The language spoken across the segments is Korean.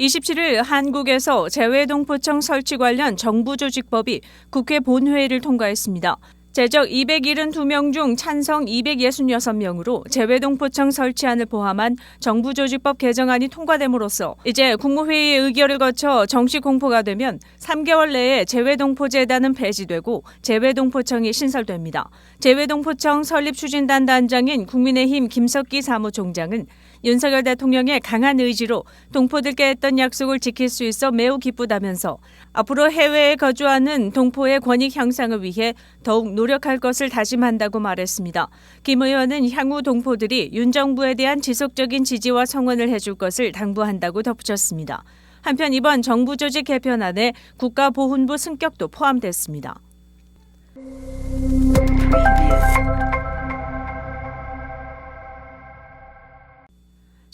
27일 한국에서 재외동포청 설치 관련 정부조직법이 국회 본회의를 통과했습니다. 제적 272명 중 찬성 266명으로 재외동포청 설치안을 포함한 정부조직법 개정안이 통과됨으로써 이제 국무회의의 의결을 거쳐 정식 공포가 되면 3개월 내에 재외동포재단은 폐지되고 재외동포청이 신설됩니다. 재외동포청 설립추진단 단장인 국민의힘 김석기 사무총장은 윤석열 대통령의 강한 의지로 동포들께 했던 약속을 지킬 수 있어 매우 기쁘다면서 앞으로 해외에 거주하는 동포의 권익 향상을 위해 더욱 노력할 것을 다짐한다고 말했습니다. 김 의원은 향후 동포들이 윤 정부에 대한 지속적인 지지와 성원을 해줄 것을 당부한다고 덧붙였습니다. 한편 이번 정부 조직 개편안에 국가보훈부 승격도 포함됐습니다.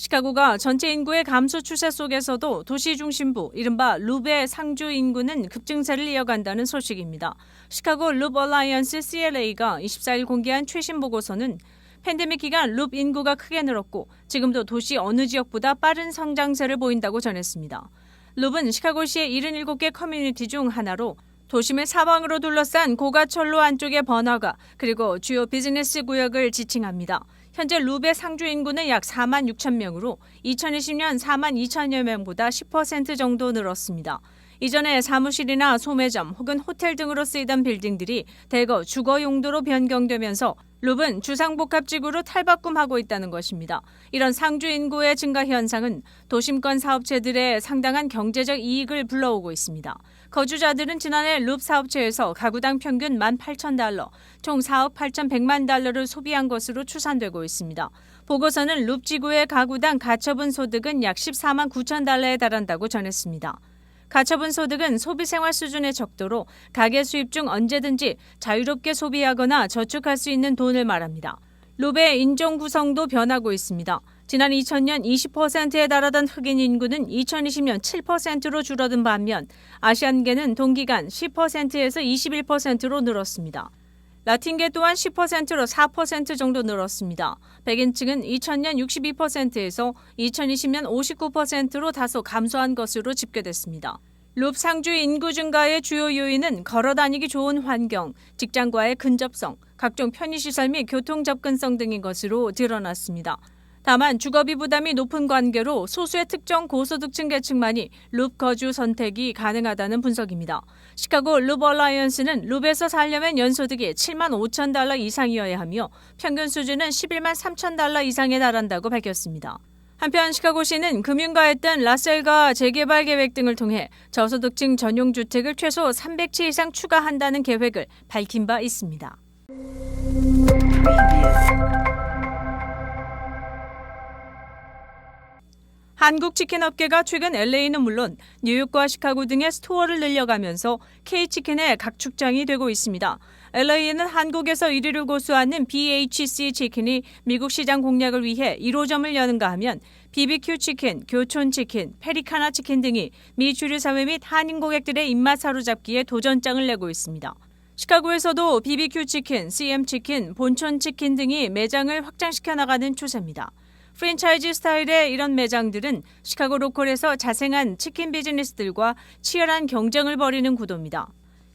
시카고가 전체 인구의 감소 추세 속에서도 도시 중심부, 이른바 룹의 상주 인구는 급증세를 이어간다는 소식입니다. 시카고 룹 얼라이언스 CLA가 24일 공개한 최신 보고서는 팬데믹 기간 룹 인구가 크게 늘었고 지금도 도시 어느 지역보다 빠른 성장세를 보인다고 전했습니다. 룹은 시카고시의 77개 커뮤니티 중 하나로 도심의 사방으로 둘러싼 고가철로 안쪽의 번화가 그리고 주요 비즈니스 구역을 지칭합니다. 현재 룹의 상주 인구는 약 4만 6천 명으로 2020년 4만 2천여 명보다 10% 정도 늘었습니다. 이전에 사무실이나 소매점 혹은 호텔 등으로 쓰이던 빌딩들이 대거 주거 용도로 변경되면서 룹은 주상복합지구로 탈바꿈하고 있다는 것입니다. 이런 상주 인구의 증가 현상은 도심권 사업체들의 상당한 경제적 이익을 불러오고 있습니다. 거주자들은 지난해 룹 사업체에서 가구당 평균 18,000달러, 총 4억 8,100만 달러를 소비한 것으로 추산되고 있습니다. 보고서는 룹 지구의 가구당 가처분 소득은 약 14만 9천 달러에 달한다고 전했습니다. 가처분 소득은 소비생활 수준의 척도로 가계 수입 중 언제든지 자유롭게 소비하거나 저축할 수 있는 돈을 말합니다. 룹의 인종 구성도 변하고 있습니다. 지난 2000년 20%에 달하던 흑인 인구는 2020년 7%로 줄어든 반면 아시안계는 동기간 10%에서 21%로 늘었습니다. 라틴계 또한 10%로 4% 정도 늘었습니다. 백인층은 2000년 62%에서 2020년 59%로 다소 감소한 것으로 집계됐습니다. 룹 상주 인구 증가의 주요 요인은 걸어다니기 좋은 환경, 직장과의 근접성, 각종 편의시설 및 교통 접근성 등인 것으로 드러났습니다. 다만 주거비 부담이 높은 관계로 소수의 특정 고소득층 계층만이 룹 거주 선택이 가능하다는 분석입니다. 시카고 룹 얼라이언스는 룹에서 살려면 연소득이 7만 5천 달러 이상이어야 하며 평균 수준은 11만 3천 달러 이상에 달한다고 밝혔습니다. 한편 시카고시는 금융가했던 라셀가 재개발 계획 등을 통해 저소득층 전용 주택을 최소 300채 이상 추가한다는 계획을 밝힌 바 있습니다. 한국 치킨 업계가 최근 LA는 물론 뉴욕과 시카고 등의 스토어를 늘려가면서 K치킨의 각축장이 되고 있습니다. LA는 한국에서 1위를 고수하는 BHC 치킨이 미국 시장 공략을 위해 1호점을 여는가 하면 BBQ 치킨, 교촌 치킨, 페리카나 치킨 등이 미 주류 사회 및 한인 고객들의 입맛 사로잡기에 도전장을 내고 있습니다. 시카고에서도 BBQ 치킨, CM 치킨, 본촌 치킨 등이 매장을 확장시켜 나가는 추세입니다. 프랜차이즈 스타일의 이런 매장들은 시카고 로컬에서 자생한 치킨 비즈니스들과 치열한 경쟁을 벌이는 구도입니다.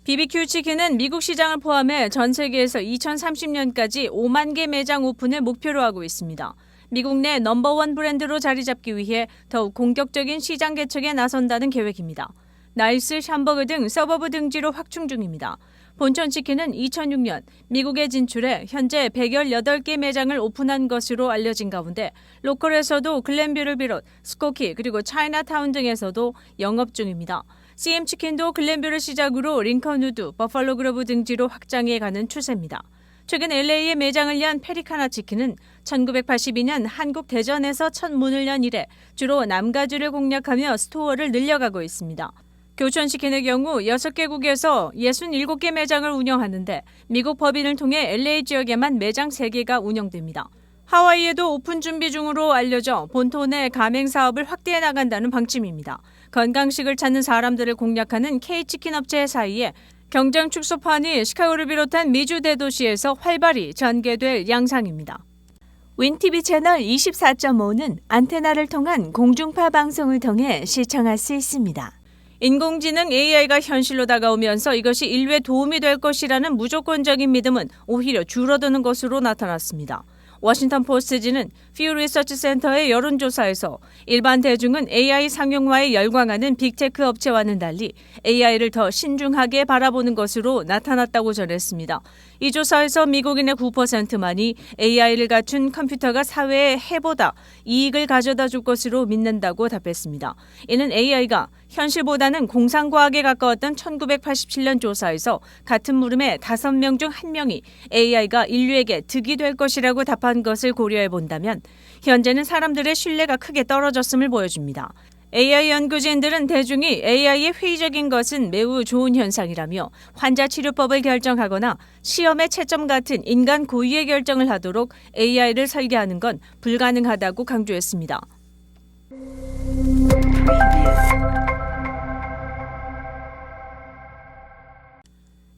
BBQ 치킨은 미국 시장을 포함해 전 세계에서 2030년까지 5만 개 매장 오픈을 목표로 하고 있습니다. 미국 내 넘버원 브랜드로 자리 잡기 위해 더욱 공격적인 시장 개척에 나선다는 계획입니다. 나이스, 샴버그 등 서버브 등지로 확충 중입니다. 본촌치킨은 2006년 미국에 진출해 현재 118개 매장을 오픈한 것으로 알려진 가운데 로컬에서도 글렌뷰를 비롯 스코키 그리고 차이나타운 등에서도 영업 중입니다. CM치킨도 글렌뷰를 시작으로 링컨우드, 버팔로 그로브 등지로 확장해 가는 추세입니다. 최근 LA에 매장을 연 페리카나 치킨은 1982년 한국 대전에서 첫 문을 연 이래 주로 남가주를 공략하며 스토어를 늘려가고 있습니다. 교촌치킨의 경우 6개국에서 67개 매장을 운영하는데 미국 법인을 통해 LA 지역에만 매장 3개가 운영됩니다. 하와이에도 오픈 준비 중으로 알려져 본토 내 가맹 사업을 확대해 나간다는 방침입니다. 건강식을 찾는 사람들을 공략하는 K치킨 업체 사이에 경쟁 축소판이 시카고를 비롯한 미주 대도시에서 활발히 전개될 양상입니다. 윈티비 채널 24.5는 안테나를 통한 공중파 방송을 통해 시청할 수 있습니다. 인공지능 AI가 현실로 다가오면서 이것이 인류에 도움이 될 것이라는 무조건적인 믿음은 오히려 줄어드는 것으로 나타났습니다. 워싱턴 포스트지는 퓨 리서치 센터의 여론조사에서 일반 대중은 AI 상용화에 열광하는 빅테크 업체와는 달리 AI를 더 신중하게 바라보는 것으로 나타났다고 전했습니다. 이 조사에서 미국인의 9%만이 AI를 갖춘 컴퓨터가 사회에 해보다 이익을 가져다 줄 것으로 믿는다고 답했습니다. 이는 AI가 현실보다는 공상과학에 가까웠던 1987년 조사에서 같은 물음에 5명 중 1명이 AI가 인류에게 득이 될 것이라고 답한 것을 고려해 본다면 현재는 사람들의 신뢰가 크게 떨어졌음을 보여줍니다. AI 연구진들은 대중이 AI의 회의적인 것은 매우 좋은 현상이라며 환자 치료법을 결정하거나 시험의 채점 같은 인간 고유의 결정을 하도록 AI를 설계하는 건 불가능하다고 강조했습니다.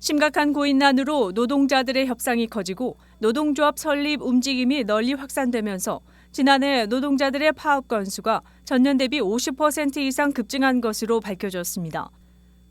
심각한 고인난으로 노동자들의 협상이 커지고 노동조합 설립 움직임이 널리 확산되면서 지난해 노동자들의 파업 건수가 전년 대비 50% 이상 급증한 것으로 밝혀졌습니다.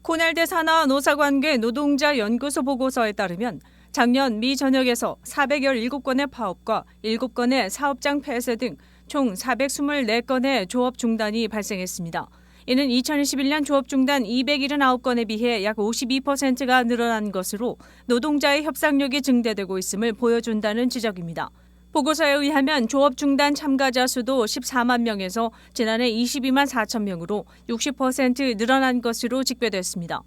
코넬대 산하 노사관계 노동자 연구소 보고서에 따르면 작년 미 전역에서 417건의 파업과 7건의 사업장 폐쇄 등 총 424건의 조업 중단이 발생했습니다. 이는 2021년 조업 중단 279건에 비해 약 52%가 늘어난 것으로 노동자의 협상력이 증대되고 있음을 보여준다는 지적입니다. 보고서에 의하면 조업 중단 참가자 수도 14만 명에서 지난해 22만 4천 명으로 60% 늘어난 것으로 집계됐습니다.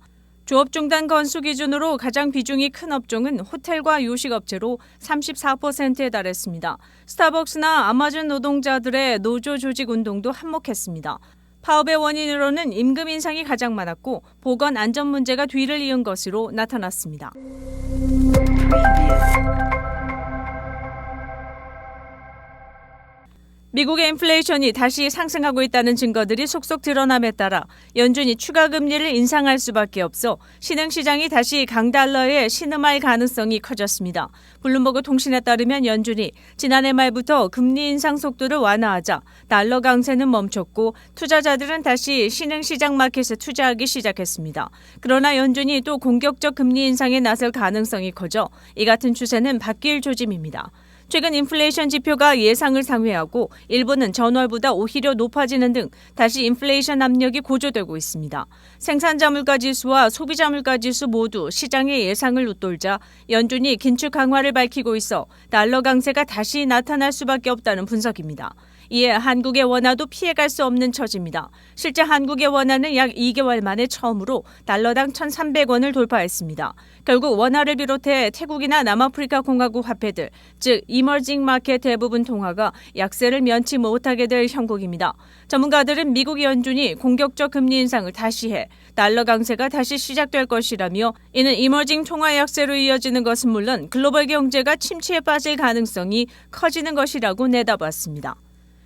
조업 중단 건수 기준으로 가장 비중이 큰 업종은 호텔과 요식업체로 34%에 달했습니다. 스타벅스나 아마존 노동자들의 노조 조직 운동도 한몫했습니다. 파업의 원인으로는 임금 인상이 가장 많았고 보건 안전 문제가 뒤를 이은 것으로 나타났습니다. 미국의 인플레이션이 다시 상승하고 있다는 증거들이 속속 드러남에 따라 연준이 추가 금리를 인상할 수밖에 없어 신흥시장이 다시 강달러에 신음할 가능성이 커졌습니다. 블룸버그 통신에 따르면 연준이 지난해 말부터 금리 인상 속도를 완화하자 달러 강세는 멈췄고 투자자들은 다시 신흥시장 마켓에 투자하기 시작했습니다. 그러나 연준이 또 공격적 금리 인상에 나설 가능성이 커져 이 같은 추세는 바뀔 조짐입니다. 최근 인플레이션 지표가 예상을 상회하고 일부는 전월보다 오히려 높아지는 등 다시 인플레이션 압력이 고조되고 있습니다. 생산자 물가 지수와 소비자 물가 지수 모두 시장의 예상을 웃돌자 연준이 긴축 강화를 밝히고 있어 달러 강세가 다시 나타날 수밖에 없다는 분석입니다. 이에 한국의 원화도 피해갈 수 없는 처지입니다. 실제 한국의 원화는 약 2개월 만에 처음으로 달러당 1,300원을 돌파했습니다. 결국 원화를 비롯해 태국이나 남아프리카 공화국 화폐들, 즉 이머징 마켓 대부분 통화가 약세를 면치 못하게 될 형국입니다. 전문가들은 미국 연준이 공격적 금리 인상을 다시 해 달러 강세가 다시 시작될 것이라며 이는 이머징 통화 약세로 이어지는 것은 물론 글로벌 경제가 침체에 빠질 가능성이 커지는 것이라고 내다봤습니다.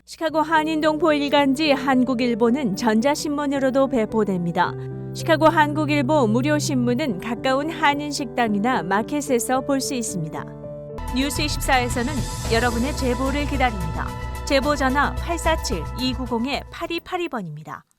시카고 한인동포 일간지 한국일보는 전자신문으로도 배포됩니다. 시카고 한국일보 무료신문은 가까운 한인식당이나 마켓에서 볼 수 있습니다. 뉴스24에서는 여러분의 제보를 기다립니다. 제보 전화 847-290-8282번입니다.